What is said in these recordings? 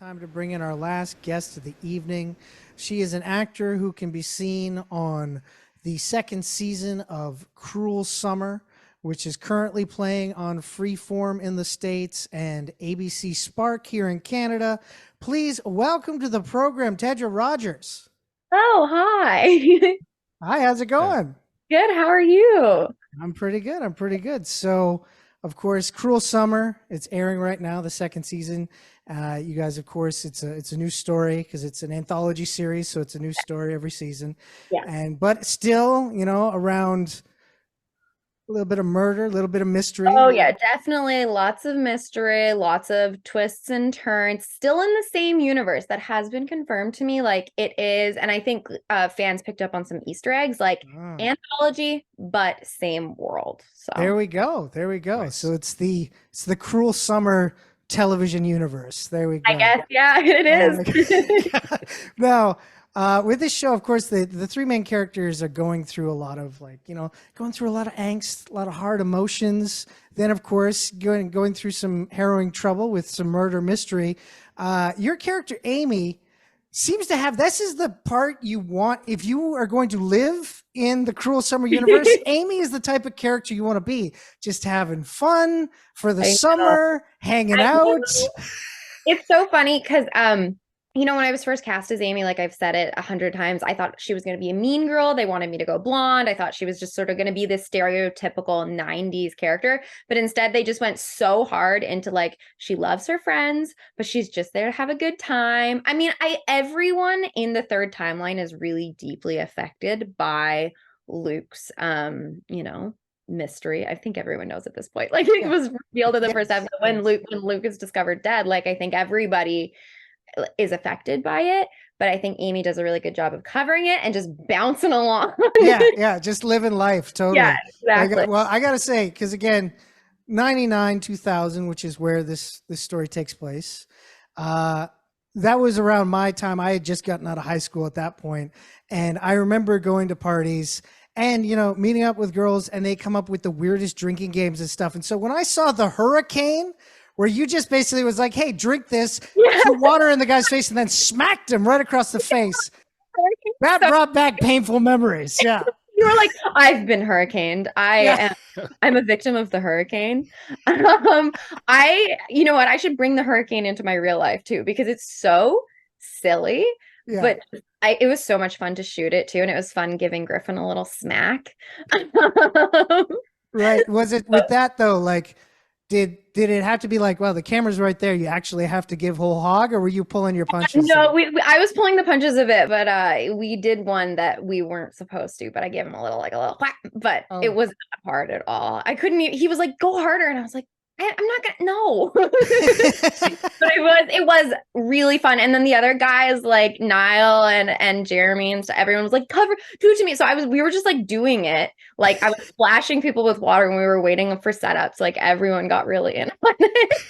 time to bring in our last guest of the evening. She is an actor who can be seen on the second season of Cruel Summer, which is currently playing on Freeform in the States and ABC Spark here in Canada. Please welcome to the program, Tedra Rogers. Oh, hi. Hi, how's it going? Good. How are you? I'm pretty good. I'm pretty good. So, of course, Cruel Summer. It's airing right now, the second season. You guys, of course, it's a new story because it's an anthology series, so it's a new story every season. Yes. And but still, around a little bit of murder, a little bit of mystery. Oh, yeah, definitely. Lots of mystery, lots of twists and turns. Still in the same universe. That has been confirmed to me. Like it is, and I think fans picked up on some Easter eggs, like Oh, anthology, but same world. there So we go. There we go. So Nice. it's the Cruel Summer television universe. There we I go. guess, yeah, it Oh my is. God. Now, with this show, of course, the three main characters are going through a lot of going through a lot of angst, a lot of hard emotions. Then, of course, going through some harrowing trouble with some murder mystery. Your character, Amy, seems to have this is the part you want if you are going to live in the Cruel Summer universe. Amy is the type of character you want to be, just having fun for the I know. summer, hanging I out. know. It's so funny because when I was first cast as Amy, like I've said it 100 times, I thought she was going to be a mean girl. They wanted me to go blonde. I thought she was just sort of going to be this stereotypical 90s character, but instead they just went so hard into like she loves her friends, but she's just there to have a good time. I mean, I everyone in the third timeline is really deeply affected by Luke's mystery. I think everyone knows at this point. Like it Yeah. was revealed in the first Yes. episode when Yes. Luke is discovered dead. Like I think everybody is affected by it, but I think Amy does a really good job of covering it and just bouncing along. Yeah, yeah, just living life Yeah, totally. exactly. Well, I gotta say, because again, 99, 2000, which is where this story takes place. Uh, that was around my time. I had just gotten out of high school at that point, and I remember going to parties and meeting up with girls, and they come up with the weirdest drinking games and stuff. And so when I saw the hurricane, where you just basically was like, "Hey, drink this," Yeah. threw water in the guy's face, and then smacked him right across the face. That So brought back painful memories. Yeah. you were like, I've been hurricaned. Yeah. I'm a victim of the hurricane. Um, you know what? I should bring the hurricane into my real life too, because it's so silly, Yeah. but it was so much fun to shoot it too. And it was fun giving Griffin a little smack. Right. Was it with that though? Like, did it have to be like, well, the camera's right there, you actually have to give whole hog, or were you pulling your punches No, there? I was pulling the punches of it, but we did one that we weren't supposed to, but I gave him a little whack, but it Oh. wasn't hard at all. I couldn't even, he was like, go harder. And I was like, I'm not gonna, no. But it was really fun. And then the other guys like Niall and Jeremy and stuff, everyone was like, do it to me. So we were just like doing it. Like I was splashing people with water when we were waiting for setups. Like everyone got really in on it.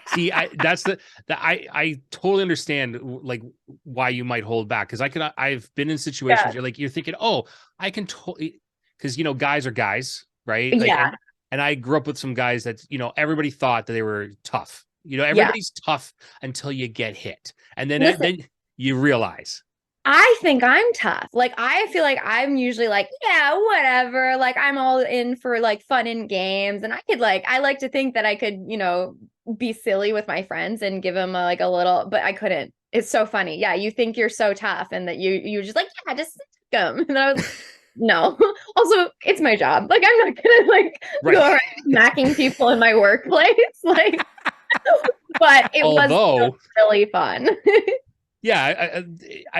See, that's I totally understand like why you might hold back because I've been in situations Yeah. you're thinking, oh, I can totally because guys are guys, right? Like, Yeah. and I grew up with some guys that everybody thought that they were tough. Yeah. Everybody's tough until you get hit, and Listen, then you realize. I think I'm tough. Like I feel like I'm usually like, yeah, whatever. Like I'm all in for like fun and games, and I like to think that I could, be silly with my friends and give them like a little, but I couldn't. It's so funny. Yeah, you think you're so tough, and that you're just like, yeah, just come. And I was no. Also, it's my job. Like I'm not gonna like go Right. around smacking people in my workplace. Like, but it was still Although, really fun. yeah,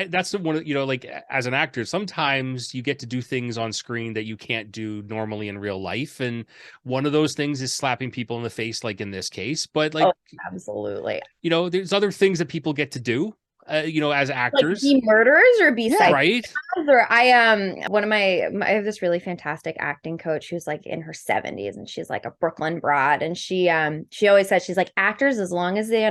that's the one like as an actor, sometimes you get to do things on screen that you can't do normally in real life. And one of those things is slapping people in the face, like in this case. But like, Oh, absolutely. there's other things that people get to do. as Like actors. be murderers or be Yeah. psychopaths? Right. Or one of I have this really fantastic acting coach who's like in her 70s, and she's like a Brooklyn broad, and she always says, she's like, actors, as long as they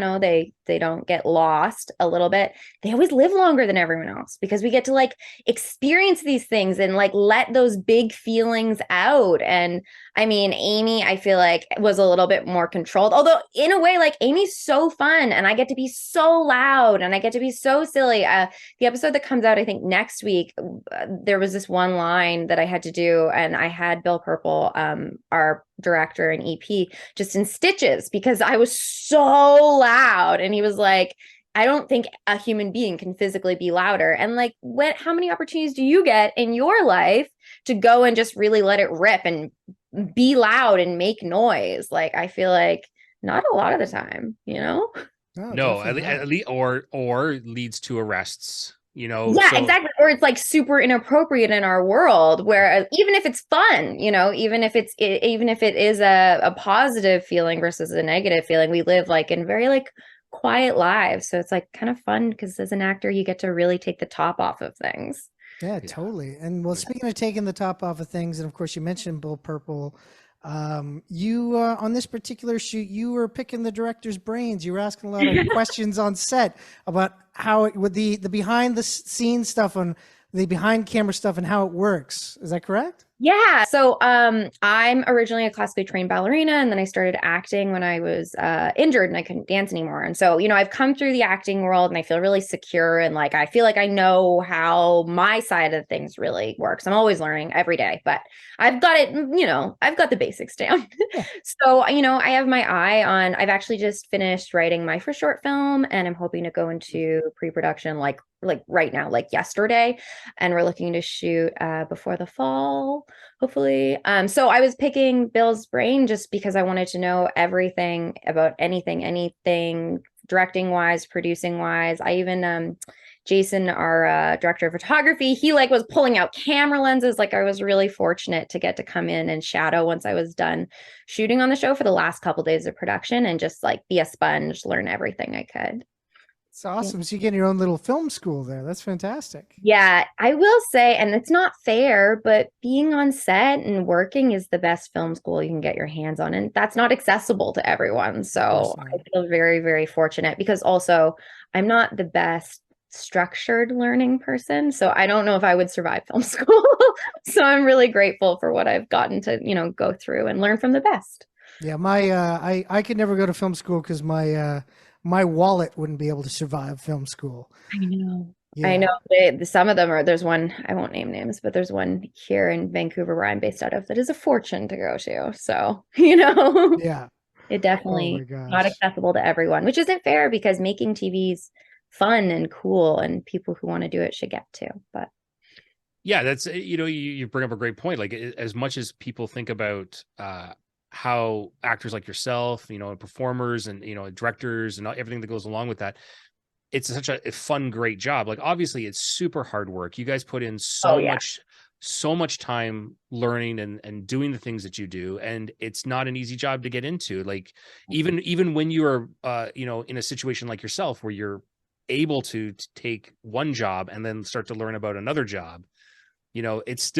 don't get lost a little bit, they always live longer than everyone else, because we get to like experience these things and like let those big feelings out. And I mean, Amy, I feel like was a little bit more controlled, although in a way, like Amy's so fun and I get to be so loud and I get to be so silly. The episode that comes out, I think next week, there was this one line that I had to do, and I had Bill Purple, our director and EP, just in stitches because I was so loud. And he was like, I don't think a human being can physically be louder. And like, how many opportunities do you get in your life to go and just really let it rip and be loud and make noise? Like, I feel like not a lot of the time, No, definitely not. at least, or leads to arrests. Yeah, So exactly. Or it's like super inappropriate in our world, where even if it's fun, even if it is a positive feeling versus a negative feeling, we live like in very like quiet lives. So it's like kind of fun because as an actor, you get to really take the top off of things. Yeah, totally. And well, speaking of taking the top off of things, and of course you mentioned Bill Purple, you on this particular shoot, you were picking the director's brains. You were asking a lot of questions on set about how it with the behind the scenes stuff, on the behind camera stuff, and how it works. Is that correct? Yeah. So I'm originally a classically trained ballerina, and then I started acting when I was injured and I couldn't dance anymore. And so, I've come through the acting world and I feel really secure, and like I feel like I know how my side of things really works. I'm always learning every day, but I've got it, I've got the basics down. Yeah. So, I have my eye on, I've actually just finished writing my first short film, and I'm hoping to go into pre-production like right now, like yesterday, and we're looking to shoot before the fall, hopefully. So I was picking Bill's brain just because I wanted to know everything about anything directing wise, producing wise. I even Jason, our director of photography, he like was pulling out camera lenses. Like I was really fortunate to get to come in and shadow once I was done shooting on the show for the last couple days of production, and just like be a sponge, learn everything I could. It's awesome. So you get your own little film school there. That's fantastic. Yeah, I will say, and it's not fair, but being on set and working is the best film school you can get your hands on. And that's not accessible to everyone. So I feel very, very fortunate, because also I'm not the best structured learning person. So I don't know if I would survive film school. So I'm really grateful for what I've gotten to, go through and learn from the best. Yeah, I could never go to film school because my wallet wouldn't be able to survive film school. I know. Yeah. I know some of them are, there's one, I won't name names, but there's one here in Vancouver where I'm based out of that is a fortune to go to. So, Yeah. it definitely not accessible to everyone, which isn't fair, because making TV's fun and cool, and people who want to do it should get to. But yeah, that's, you bring up a great point. Like, as much as people think about how actors like yourself, and performers and, directors and everything that goes along with that, it's such a fun, great job. Like, obviously it's super hard work. You guys put in so much time learning and doing the things that you do. And it's not an easy job to get into. Like, even when you are, in a situation like yourself, where you're able to take one job and then start to learn about another job, it's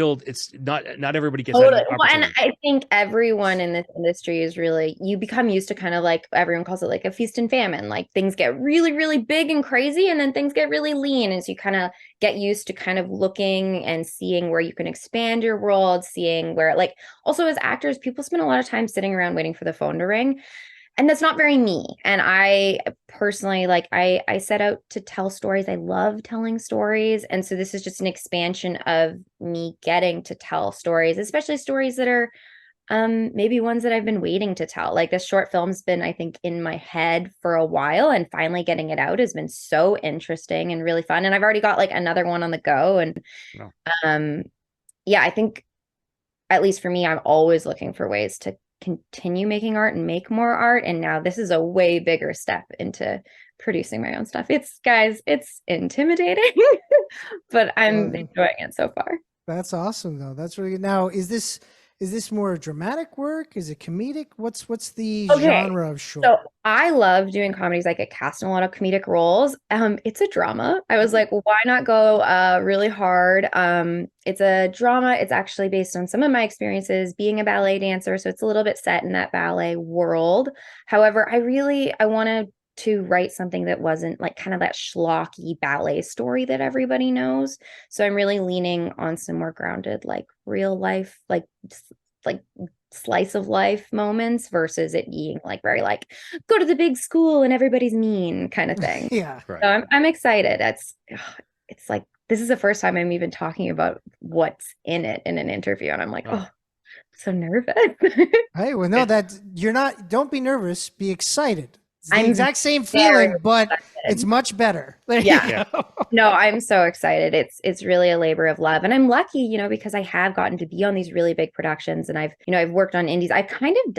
not everybody gets that opportunity. Well, and I think everyone in this industry is really, you become used to kind of like, everyone calls it like a feast and famine. Like things get really, really big and crazy, and then things get really lean. And so you kind of get used to kind of looking and seeing where you can expand your world, seeing where, like, also as actors, people spend a lot of time sitting around waiting for the phone to ring. And that's not very me. And I personally, like, I set out to tell stories. I love telling stories. And so this is just an expansion of me getting to tell stories, especially stories that are maybe ones that I've been waiting to tell. Like, this short film's been, I think, in my head for a while, and finally getting it out has been so interesting and really fun. And I've already got like another one on the go. And yeah, I think, at least for me, I'm always looking for ways to continue making art and make more art. And now this is a way bigger step into producing my own stuff. It's intimidating, but I'm enjoying it so far. That's awesome though. That's really good. Now, is is this more dramatic work? Is it comedic? What's the Okay. genre of short? So I love doing comedies. I get cast in a lot of comedic roles. It's a drama. I was like, why not go really hard? It's a drama. It's actually based on some of my experiences being a ballet dancer. So it's a little bit set in that ballet world. However, I wanted to write something that wasn't like kind of that schlocky ballet story that everybody knows. So I'm really leaning on some more grounded, like real life, like slice of life moments versus it being like very like go to the big school and everybody's mean kind of thing. Yeah. Right. So I'm excited. It's like this is the first time I'm even talking about what's in it in an interview, and I'm like, oh, so nervous. Hey, well, no, don't be nervous, be excited. It's the I'm exact same very feeling, but excited. it's much better. There you Yeah. go. No, I'm so excited. It's really a labor of love. And I'm lucky, because I have gotten to be on these really big productions, and I've worked on indies. I've kind of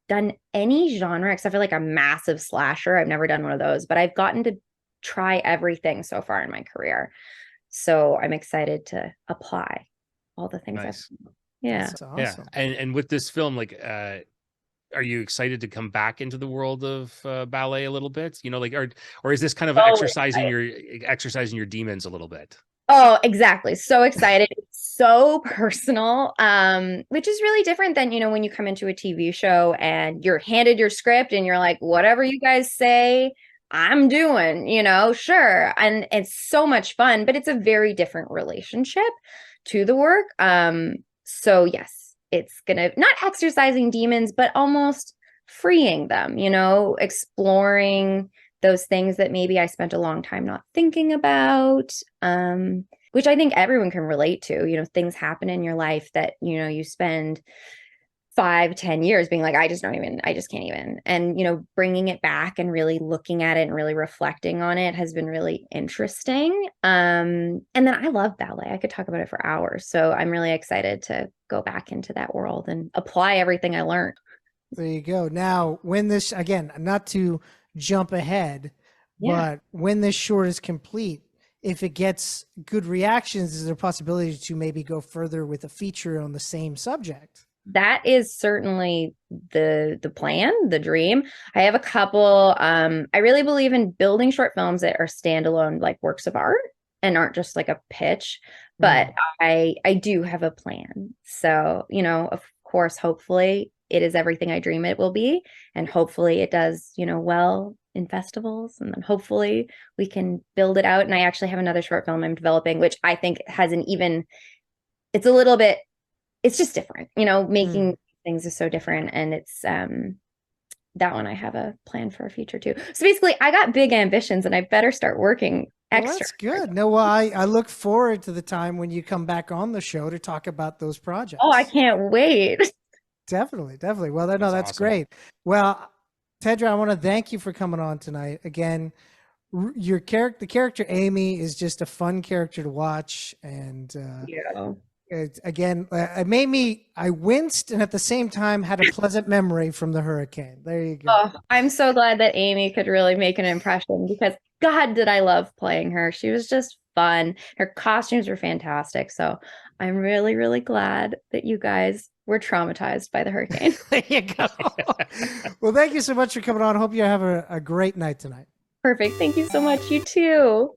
done any genre except for like a massive slasher. I've never done one of those, but I've gotten to try everything so far in my career. So I'm excited to apply all the things Nice. yeah. That's awesome. Yeah. And with this film, like, are you excited to come back into the world of ballet a little bit? Or is this kind of exercising your demons a little bit? Oh, exactly. So excited. It's so personal, which is really different than, when you come into a TV show and you're handed your script and you're like, whatever you guys say, I'm doing, sure. And it's so much fun, but it's a very different relationship to the work. So yes, it's gonna not exercising demons, but almost freeing them, exploring those things that maybe I spent a long time not thinking about, which I think everyone can relate to. Things happen in your life that, you spend 5-10 years being like, I just can't even. And, bringing it back and really looking at it and really reflecting on it has been really interesting. And then I love ballet. I could talk about it for hours. So I'm really excited to go back into that world and apply everything I learned. There you go. Now, when this, again, not to jump ahead, but when this short is complete, if it gets good reactions, is there a possibility to maybe go further with a feature on the same subject? That is certainly the plan, the dream. I have a couple. I really believe in building short films that are standalone, like works of art, and aren't just like a pitch. But I do have a plan. So, of course, hopefully it is everything I dream it will be, and hopefully it does, well in festivals, and then hopefully we can build it out. And I actually have another short film I'm developing, which I think has it's a little bit. It's just different, making things is so different. And it's that one I have a plan for a future too. So basically I got big ambitions and I better start working extra. Well, that's good. No, well, I look forward to the time when you come back on the show to talk about those projects. Oh, I can't wait. Definitely. Well, no, that's awesome. great. Well, Tedra, I want to thank you for coming on tonight. Again, the character Amy is just a fun character to watch. And it made me, I winced and at the same time had a pleasant memory from the hurricane. There you go. Oh, I'm so glad that Amy could really make an impression, because God, did I love playing her. She was just fun. Her costumes were fantastic. So I'm really, really glad that you guys were traumatized by the hurricane. There you go. Well, thank you so much for coming on. Hope you have a great night tonight. Perfect. Thank you so much. You too.